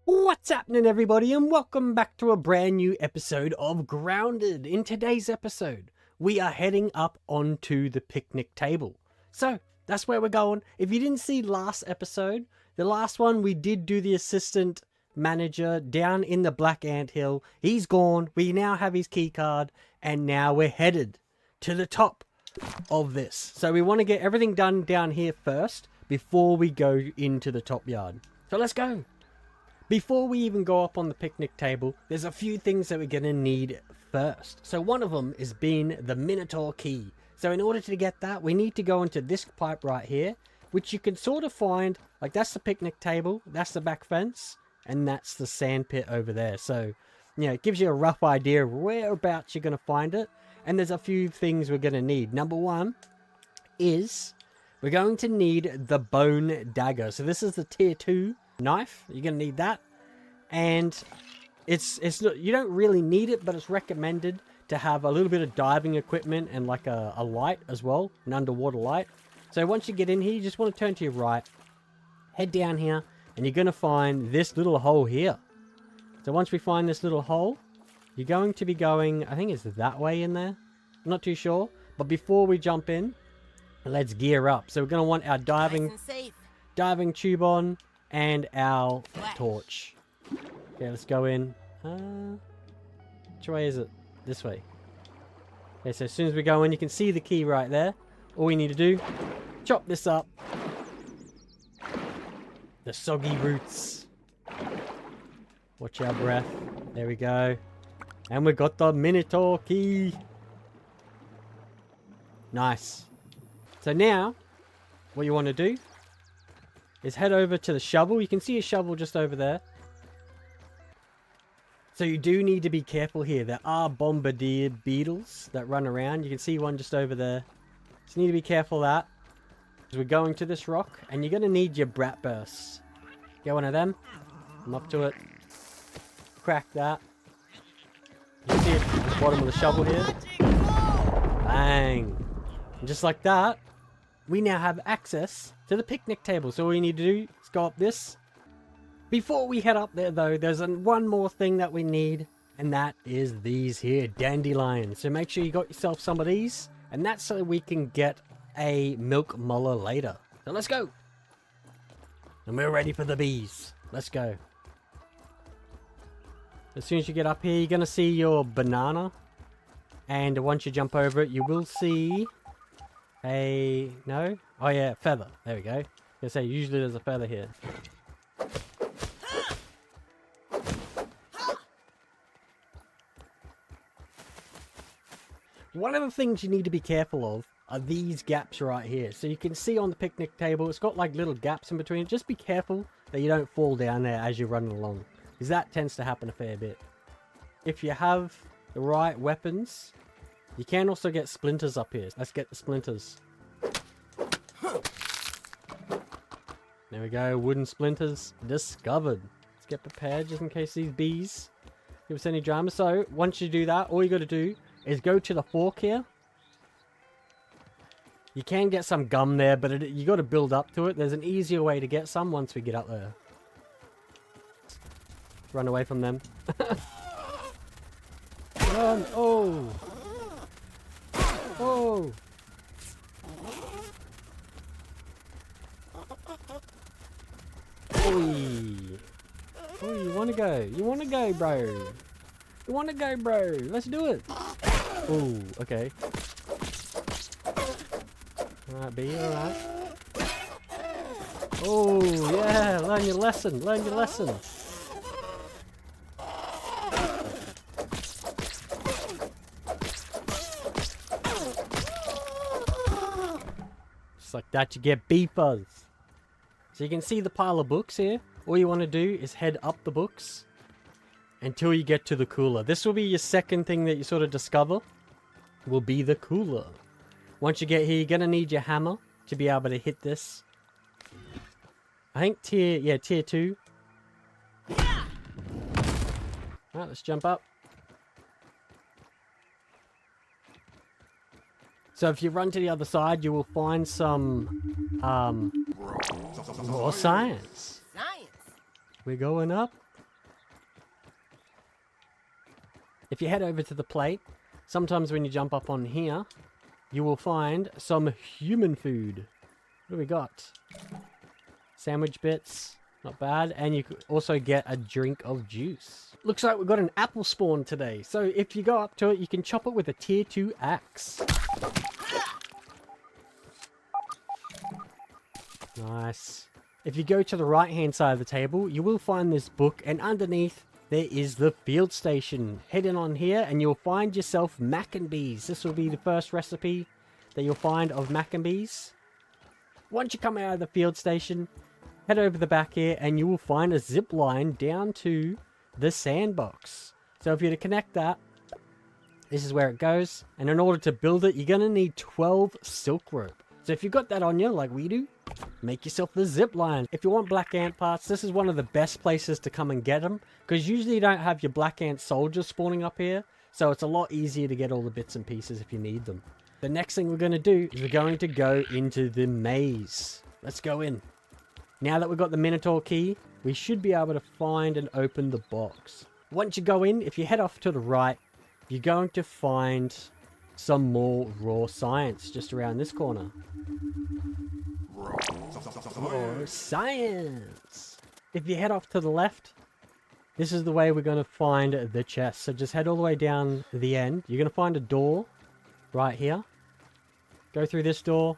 What's happening, everybody, and welcome back to a brand new episode of Grounded. In today's episode, we are heading up onto the picnic table. So, that's where we're going. If you didn't see last episode, the last one we did do the assistant manager down in the Black Ant Hill. He's gone, we now have his key card, and now we're headed to the top of this. So we want to get everything done down here first before we go into the top yard. So let's go. Before we even go up on the picnic table, there's a few things that we're going to need first. So one of them is being the Minotaur key. So in order to get that, we need to go into this pipe right here, which you can sort of find, like that's the picnic table, that's the back fence, and that's the sand pit over there. So, you know, it gives you a rough idea of whereabouts you're going to find it. And there's a few things we're going to need. Number one is we're going to need the bone dagger. So this is the tier 2 knife. You're gonna need that, and it's you don't really need it, but it's recommended to have a little bit of diving equipment and like a light as well, an underwater light. So once you get in here, you just want to turn to your right, head down here, and you're gonna find this little hole here. So once we find this little hole, you're going to be going, I think it's that way in there, I'm not too sure, but before we jump in, let's gear up. So we're gonna want our diving tube on and our torch. Okay, let's go in. Which way is it? This way. Okay, so as soon as we go in, you can see the key right there. All we need to do, chop this up. The soggy roots. Watch our breath. There we go. And we got the Minotaur key. Nice. So now, what you want to do is head over to the shovel. You can see a shovel just over there. So you do need to be careful here. There are bombardier beetles that run around. You can see one just over there. So you need to be careful of that. Because we're going to this rock, and you're going to need your Bratburst. Get one of them. Come up to it. Crack that. You can see it at the bottom of the shovel here. Bang. And just like that, we now have access to the picnic table. So all you need to do is go up this. Before we head up there though, there's one more thing that we need, and that is these here dandelions. So make sure you got yourself some of these, and that's so we can get a Milk Molar later. So let's go. And we're ready for the bees. Let's go. As soon as you get up here, you're gonna see your banana, and once you jump over it, you will see no? Oh yeah, feather. There we go. I say usually there's a feather here. One of the things you need to be careful of are these gaps right here. So you can see on the picnic table, it's got like little gaps in between. Just be careful that you don't fall down there as you're running along, because that tends to happen a fair bit. If you have the right weapons, you can also get splinters up here. Let's get the splinters. There we go, wooden splinters discovered. Let's get prepared just in case these bees give us any drama. So once you do that, all you got to do is go to the fork here. You can get some gum there, but you got to build up to it. There's an easier way to get some once we get up there. Run away from them. Run! Oh! Oh! Oi! Oh, you wanna go? You wanna go, bro? You wanna go, bro? Let's do it! Oh, okay. Alright, B, alright. Oh, yeah! Learn your lesson! Learn your lesson! Just like that, you get bee fuzz. So you can see the pile of books here. All you want to do is head up the books until you get to the cooler. This will be your second thing that you sort of discover, will be the cooler. Once you get here, you're going to need your hammer to be able to hit this. I think tier 2. Alright, let's jump up. So if you run to the other side, you will find some more science. We're going up. If you head over to the plate, sometimes when you jump up on here, you will find some human food. What do we got? Sandwich bits, not bad. And you could also get a drink of juice. Looks like we've got an apple spawn today. So if you go up to it, you can chop it with a tier 2 axe. Nice. If you go to the right hand side of the table, you will find this book, and underneath there is the field station. Head in on here and you'll find yourself mac and bees. This will be the first recipe that you'll find of mac and bees. Once you come out of the field station, head over the back here and you will find a zip line down to the sandbox. So if you're to connect that, this is where it goes. And in order to build it, you're going to need 12 silk rope. So if you've got that on you, like we do, make yourself the zip line. If you want black ant parts, this is one of the best places to come and get them, because usually you don't have your black ant soldiers spawning up here, so it's a lot easier to get all the bits and pieces if you need them. The next thing we're going to do is we're going to go into the maze. Let's go in. Now that we've got the Minotaur key, we should be able to find and open the box. Once you go in, if you head off to the right, you're going to find some more raw science just around this corner. Raw science! If you head off to the left, this is the way we're going to find the chest. So just head all the way down the end. You're going to find a door right here. Go through this door,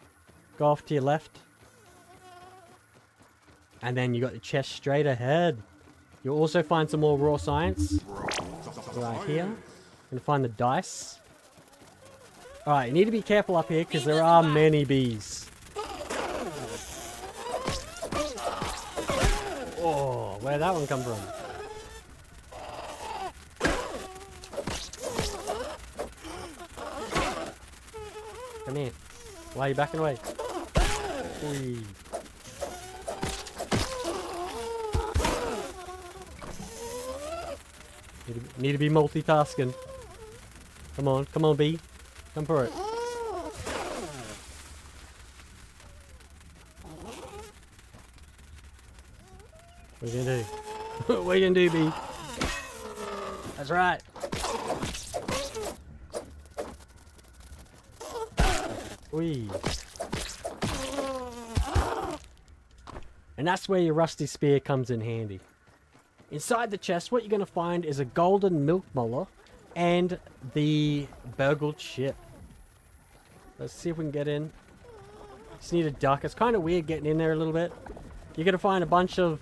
go off to your left, and then you got the chest straight ahead. You'll also find some more raw science right here. You're going to find the dice. Alright, you need to be careful up here because there are many bees. Oh, where'd that one come from? Come here. Why are you backing away? Whee. Need to be multitasking. Come on bee. Come for it. What are you gonna do? What are you gonna do, bee? That's right. Whee. And that's where your rusty spear comes in handy. Inside the chest, what you're going to find is a golden Milk Molar and the BURG.L Chip. Let's see if we can get in. Just need a duck. It's kind of weird getting in there a little bit. You're going to find a bunch of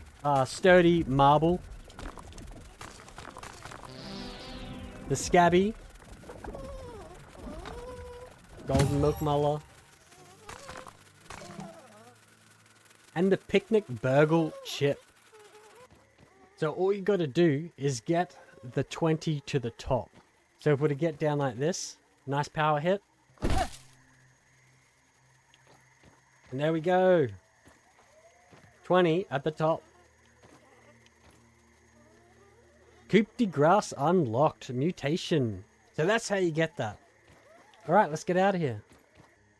sturdy marble. The Scabby. Golden Milk Molar. And the Picnic BURG.L Chip. So all you got to do is get the 20 to the top. So if we were to get down like this, nice power hit. And there we go. 20 at the top. Coup de grace unlocked. Mutation. So that's how you get that. Alright, let's get out of here.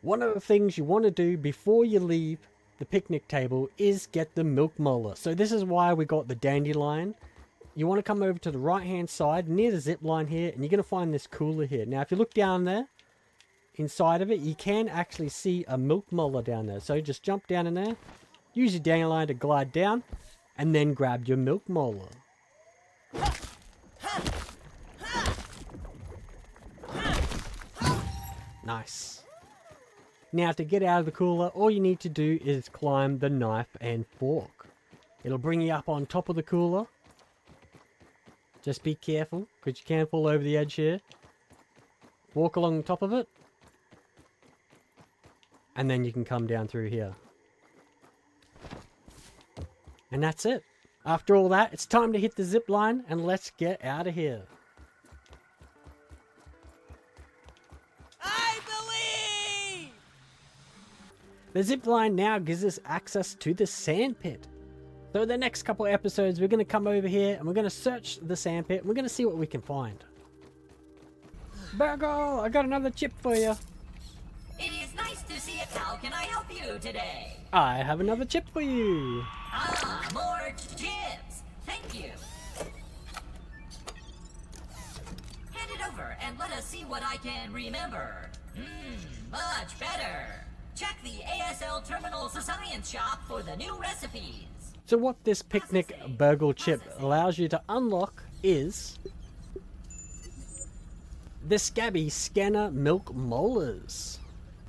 One of the things you want to do before you leave the picnic table is get the Milk Molar. So this is why we got the dandelion. You want to come over to the right hand side near the zip line here, and you're going to find this cooler here. Now if you look down there, inside of it, you can actually see a Milk Molar down there. So just jump down in there, use your dandelion to glide down, and then grab your Milk Molar. Nice. Now to get out of the cooler, all you need to do is climb the knife and fork. It'll bring you up on top of the cooler. Just be careful, because you can fall over the edge here. Walk along the top of it. And then you can come down through here. And that's it. After all that, it's time to hit the zip line and let's get out of here. The zip line now gives us access to the sand pit. So the next couple episodes, we're going to come over here and we're going to search the sand pit and we're going to see what we can find. BURG.L, I got another chip for you. It is nice to see it. How can I help you today? I have another chip for you. Ah, more chips. Thank you. see what I can remember. Much better. Check the ASL Terminals Science Shop for the new recipes. So what this Picnic BURG.L Chip allows you to unlock is the Scabby Scanner Milk Molars.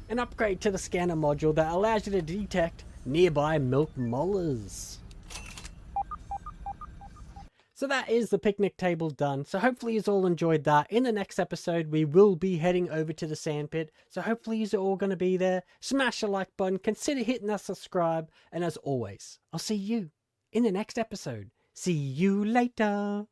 An upgrade to the scanner module that allows you to detect nearby milk molars. So that is the picnic table done. So hopefully you all enjoyed that. In the next episode, we will be heading over to the sandpit. So hopefully you're all going to be there. Smash the like button. Consider hitting that subscribe. And as always, I'll see you in the next episode. See you later.